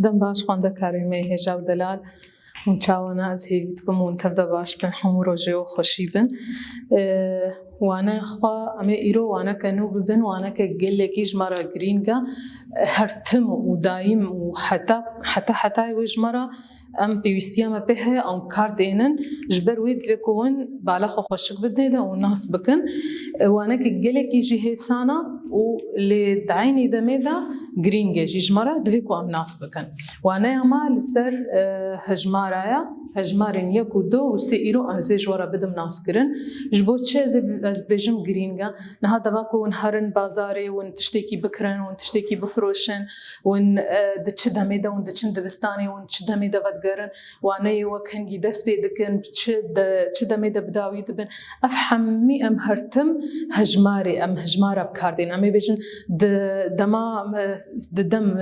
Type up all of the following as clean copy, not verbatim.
دم باش خونده کریمه هجاو دلال اون چاوانا از هیوید کم اون تفده باش بن همو روژه و خوشی بن وانا خوا اما ایرو وانا کنو ببن وانا که گله کیش مرا گرینگا هرتم و دایم و حتی ویش مرا ام پیوستی ام به ام کار دینن جبر وید وکون بالا خوشک بدنه ده و ناس بکن وانا که گله کیجی هسانا و لدعینی دمه ده گرینگه جمرة دویکو ام ناس بکن وانا اما لسر هجمارایا هجمارین یک و دو و سه ایرو ام زیج ورا بدم ناس کرن جبو چه از بجم گرینگه نه دما کو هرن بازاری و تشتکی بکرن و تشتکی بفروشن و دچ دمه ده و دچن دبستانی و چ دمه ده ودگرن وانا یوکنگی دست بیدکن چ دمه ده بداوی دبن افهمی ام هرتم هجماری ام هجمارا بکاردین امی بجن دما دم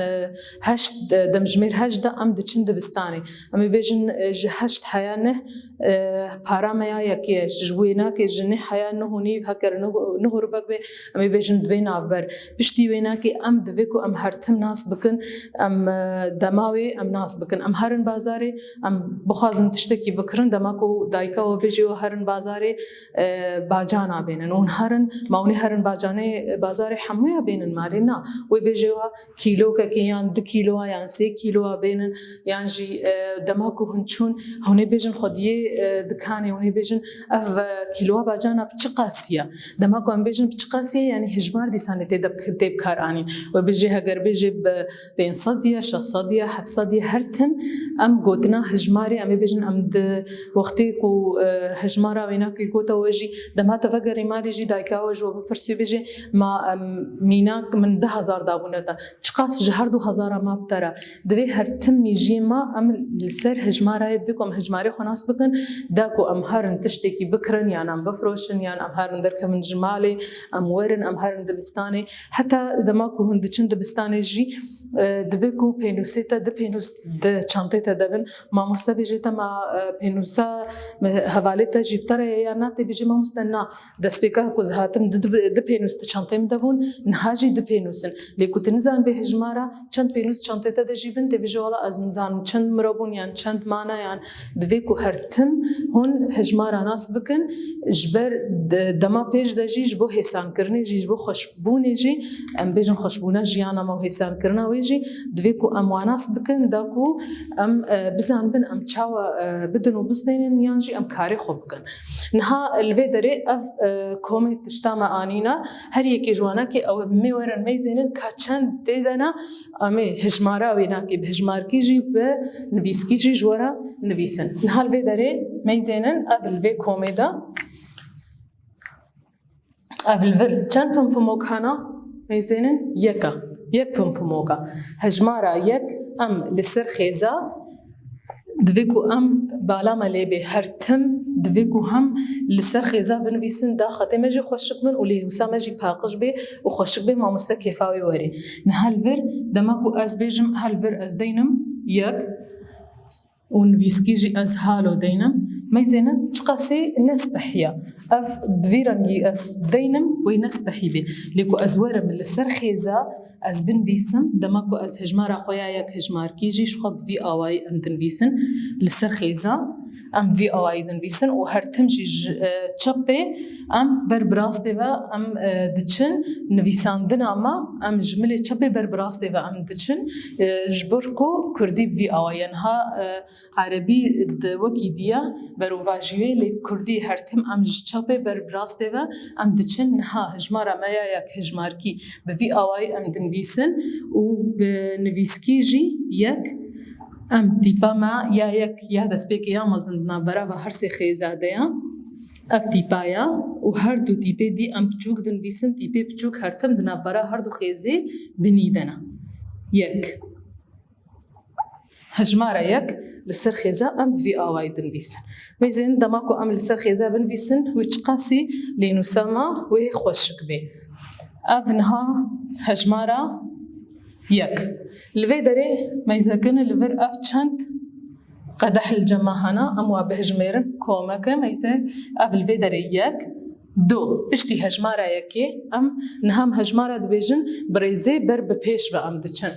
هشت دم جمیر هشت ام دچن دبستانی امی بجن هشت حیانه پارامیا یکیه جوینا که جنه حیان نهونی هکر نهور بگه امی بجن دبین عبر بشتی وینا که ام دویکو ام هرتم ناس بکن ام دماوی ام ناس بکن ام هرن بازاری ام بخوازن تشتکی بکرن دماکو دایکا و بجی و هرن بازاری باجانا بینن اون هرن ماونی هرن باجانه بازاری حمویا بینن مالی نا و بجی و کیلو که یان 2 کیلو یان 3 کیلو بینن یان جی دماکو هنچون هونی بجن خودیه دکانی هونی بجن اف کیلو باجانا بچقاسیه دماکو ام بجن بچقاسیه یعنی هجمار دیسانه تیب کارانی و بجی هگر بجی بین صدیه 600 700 هرتم ام گوتنا هجماری ام بجن ام د وقتی کو هجمارا وینا کی کو توجی دما تفکر مالی جی دایکا وجو بپرسی بجی ما مینا من 10000 دابونه تا چقاس جهر 2000 ما بترا دوی هرتم میجی ما ام لسر هجمارا بكم هجماري خناس بكن داكو ام هرن تشتكي بكرن يعني ام بفروشن يعني ام هرن درك من جمالي ام ورن ام هرن دبستاني حتى اذا ماكو هندچن دبستاني جي دبكو بينوسيتا دبينوس د چانتيتا دبن ما مستبيجيتا ما بينوسا حواليتا جيبتر يعني تبيجي ما مستنا دسبيكا كوزهاتم د بينوس چانتيم دبون نهاجي د بينوسن ليكو تنزان بهجمارا چند بينوس چانتيتا د جيبن تبيجي ولا از نزان چند مربون يعني چند مانا يعني دویکو هرتم هون هجمارا ناس بکن جبر دما پیش دجی جبو حسان کرنی جی جبو خوشبونی جی ام بیجن خوشبونه جیانا ما حسان کرنا ویجی دویکو ام واناس بکن داکو ام بزن بن ام چاوا بدن و بستین یانجی ام کاری خوب بکن نها الویدری اف کومی تشتام آنینا هر یکی جوانا که او میورن میزنن کچند دیدنا امی هجمارا وینا که هجمار کی جی به نویسکی جی جورا نویسن نهال في داره میزنن اول في کومیدا اول ور چند پمپموک هانا میزنن یک پمپموکا هجمارا یک ام لسر خیزا دویکو ام بالا ملیبه هرتم دویکو هم لسر خیزا بنویسن دا خاتمه جی خوشک من ولی وسامه جی پاقش به و خوشک به ما مستکفاوی وری نهال ور دماکو از بیجم هال ور از دینم یک ونفيسكيجي از هالو دينم ما يزينن تقاسي نسبحيا اف بفيرنجي از دينم وينسبحي بي ليكو ازوار من السرخيزه از بن بيسم دماكو از هجمار خويا ياك هجمار كيجي شخب في اواي ام دنبيسن للسرخيزه ام في اواي دنبيسن وهرتمجي تشبي ام بربراس ديفا ام دچن نويساندنا ما ام جمله تشبي بربراس ديفا ام دچن جبركو كردي في اواي انها عربي وكي ديا بروفاجيوي لكردي هرتم ام جچبي بربراس ديفا ام دچن ها هجمارا ما ياك هجماركي بفي اواي ام دنبيسن وبنويسكيجي ياك ام تيبا ما يا يك يا دسبيك يا مزندنا برا هرسي خيزاديا اف تيبايا وهر دو تيبي دي ام بچوك دنبيسن تيبي بچوك هرتم دنا برا هر دو خيزي بنيدنا يك هجمارا يك لسر خيزا ام في اواي دنبيسن ميزين دماكو ام لسر خيزا بنبيسن ويتقاسي لينو سما وي خوشك بي افنها هجمارا يك لفي داري ما يزكن لفر اف چند قدح الجماهنا ام وابهجميرن كومك ما يسك اف لفي داري يك دو بشتي هجمارا يكي ام نهم هجمارا دبيجن بريزي بر بپیش و ام دچن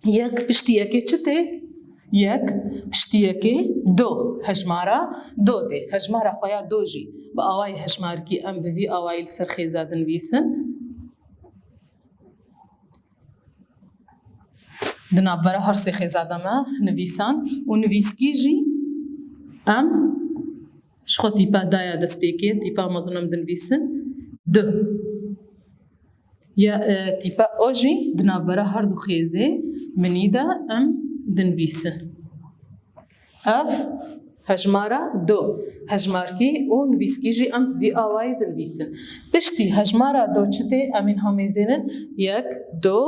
يك بشتيكي چته يك بشتيكي دو هجمارة دو دي هجمارة خويا دوجي بأواي هجماركي أم بفي أواي لسر خيزة دنويسن دنابرا هرسي خيزة دما نويسان ونويسكي جي أم شخو تيبا دايا دسبيكي تيبا مظنم دنويسن دو يا تيبا أوجي دنابرا هردو خيزة منيدا أم دنويسن أف هجمارة دو هجماركي و نويسكي جي أم في آواي دنويسن بشتي هجمارة دو چته أمين هميزينن يك دو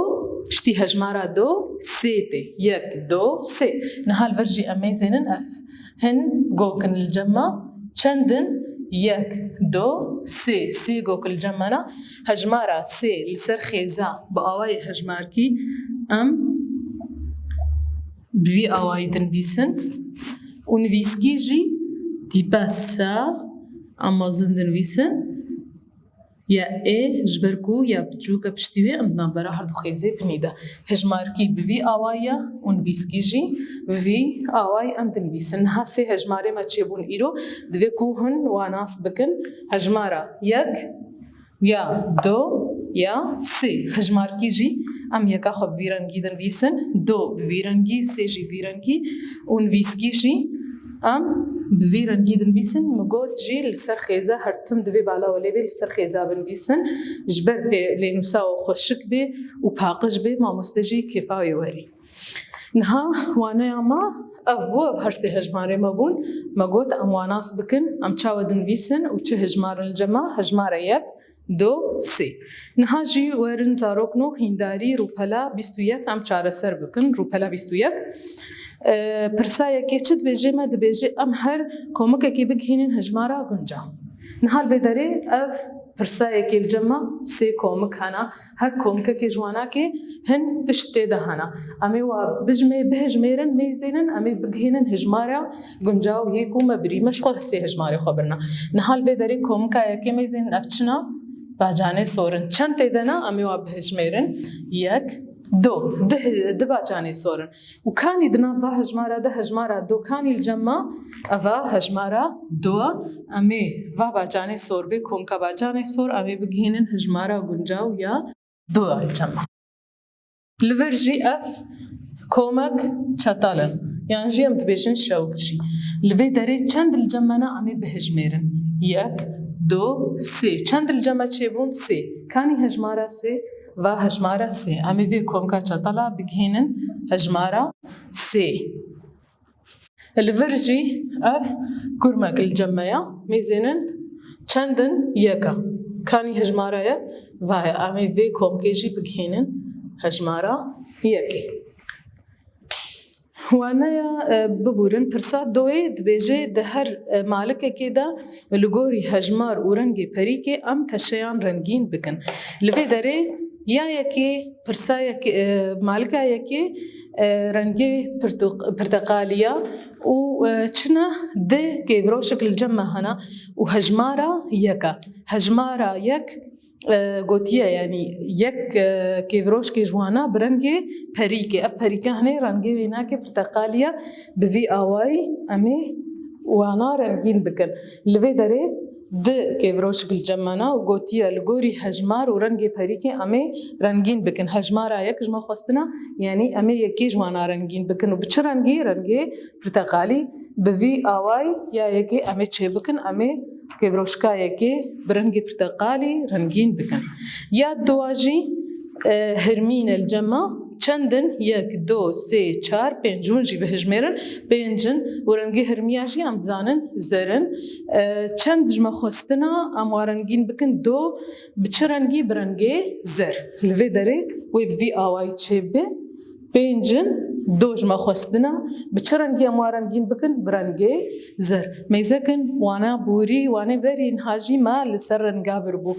بشتي هجمارة دو سيتي يك دو سي نهال فرجي أميزينن أف هن قوكن الجمع چندن يك دو سي سي قوكن الجمعنا هجمارة سي لسر خيزة بآواي هجماركي أم بفي آواي دنويسن ونويسكي جي تيبا سا أمازن دنويسن يا إيه جبركو يا بجوكا بشتوي أمدنا برا هردو خيزي بنيدا هجماركي بفي آوايا ونويسكي جي بفي آواي أم دنويسن هاسي هجماري ما تشيبون إيرو دويكو هن واناس بكن هجمارا يك يا دو يا سي هجماركي جي أم يكا خب فيرنجي دنويسن دو بفيرنجي سي جي فيرنجي ونويسكي جي أم بفيرنجي دنويسن مقود جي لسر خيزة هرتم دوي بالا وليبي لسر خيزة بنويسن جبر بي لينوسا وخشك بي وباقش بي ما مستجي كفاية وري نها وانا ياما أفو بهرسي هجماري مبون مقود أم واناس بكن أم چاو دنويسن وچه هجمار الجمع هجمار يك دو سي نها جي ورن زاروكنو هنداري روبلا بيستو يك أم چار سر بكن روبلا بيستو يك پرسایه که چت بیجه ما دبیجه ام هر کومک کی بگهینن هجمارا گنجا نهال بداره اف پرسایه که الجمع سه کومک هنا هر کومک کی جوانا که هن تشته دهانا امی و بجمه بهجمرن میزنن امی بگهینن هجمارا گنجا و هیکو مبری مشخو سه هجمارا خبرنا نهال بداره کومک کی میزنن افچنا باجانه سورن چند تدنا امی و بهجمرن یک دو ده باجاني سورن وكان يدنا فا هجمارة ده هجمارة دو كان الجمع أفا هجمارة دو أمي فا باجاني سور في كونكا باجاني سور أمي بجهنن هجمارة غنجاو يا دو الجمع لفرجي أف كومك چطالن يعني جي أم تبيشن شوكشي لفي داري چند الجمعنا أمي بهجميرن يك دو سي چند الجمع چيبون سي كاني هجمارة سي و هجمارة سي أمي في كومكا چطلا بگهينن هجمارة سي الفرجي أف كرمك الجمعية ميزينن چندن يكا كاني هجمارة يك و أمي في كومكي جي بگهينن هجمارة يكي وانا ببورن پرسا دوی دبیجه ده هر مالک که ده لگوری هجمار و رنگی پری که ام تشیان رنگین بکن لوی داره یا یکی پرسا یکی مالک یکی رنگی پرتقالیا و چنا ده که برو شکل جمع هنا و هجمارا یکا هجمارا یک گوتیه یعنی یک کیوروش که جوانا برنگی پریکه اف پریکه هنه رنگی وینا که پرتقالیا بوی آوای امی وانا رنگین بکن لوی داره ده کیوروش که جمعنا و گوتیه لگوری هجمار و رنگی پریکه امی رنگین بکن هجمارا یک جمع خواستنا یعنی امی یکی جوانا رنگین بکن و بچه رنگی پرتقالی بوی آوای یا یکی امی چه بکن امی كيفروشكا يكي برنجي برتقالي رنجين بكن يا دواجي هرمين الجمع چندن یک دو سه چار پنجون جی بهجمرن پنجن ورنگی هرمیاجی ام زانن زرن چند جمع خواستنا ام ورنگین بکن دو بچرنگی برنگی زر لوی داره وی بوی آوای چه به پنجن دوج ما خواستنا بچرنگی اموارنگین بکن برنگی زر میزکن وانا بوری وانا برین هاجی ما لسر رنگا بربو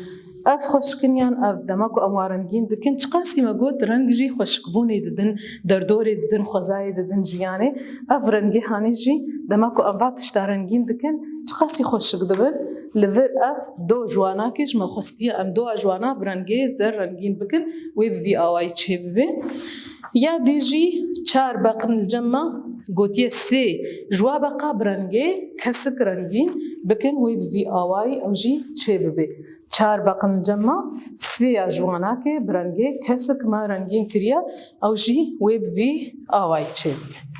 اف خوشکنیان اف دماغو اموارنگین دکن چقاسی ما گوت رنگ جی خوشکبونی ددن دردوری ددن خوزای ددن جیانه اف رنگی هانی جی دماكو أنفات تشتارنجين دكن تقاسي خوشك دبن لفر أف دو جوانا كيش ما خستيا أم دو جوانا برنجي زر رنجين بكن ويب في آواي تشي ببين يا ديجي 4 بقن الجمع قوتيه 3 جوا بقى برنجي كسك رنجين بكن ويب في آواي أو جي تشي ببين 4 بقن الجمع 3 جوانا كي برنجي كسك ما رنجين كريا أو جي ويب في آواي تشي ببين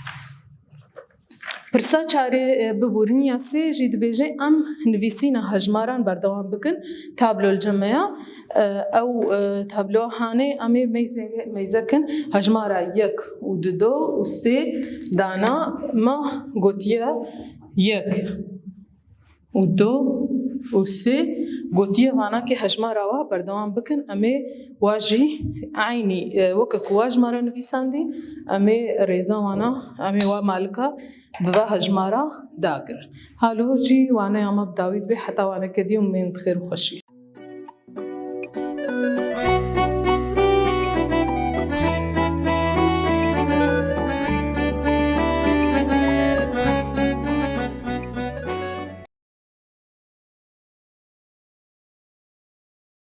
پرسا چاره ببورین یا سه جید بیجه ام نویسینا هجماران بردوام بکن تابلو الجمعه او تابلو هانه امی میزکن هجمارا 1 و 2 و 3 دانا ما گوتیه 1 و 2 و 3 گوتیه وانا که هجمارا وا بردوام بکن امی واجی عینی وکک واجمارا نویساندی امی ریزا وانا امی وا مالکا بوا هجمارا داگر حالو جی وانا عم بداوید به حتی وانا کدی من خیر و خوشی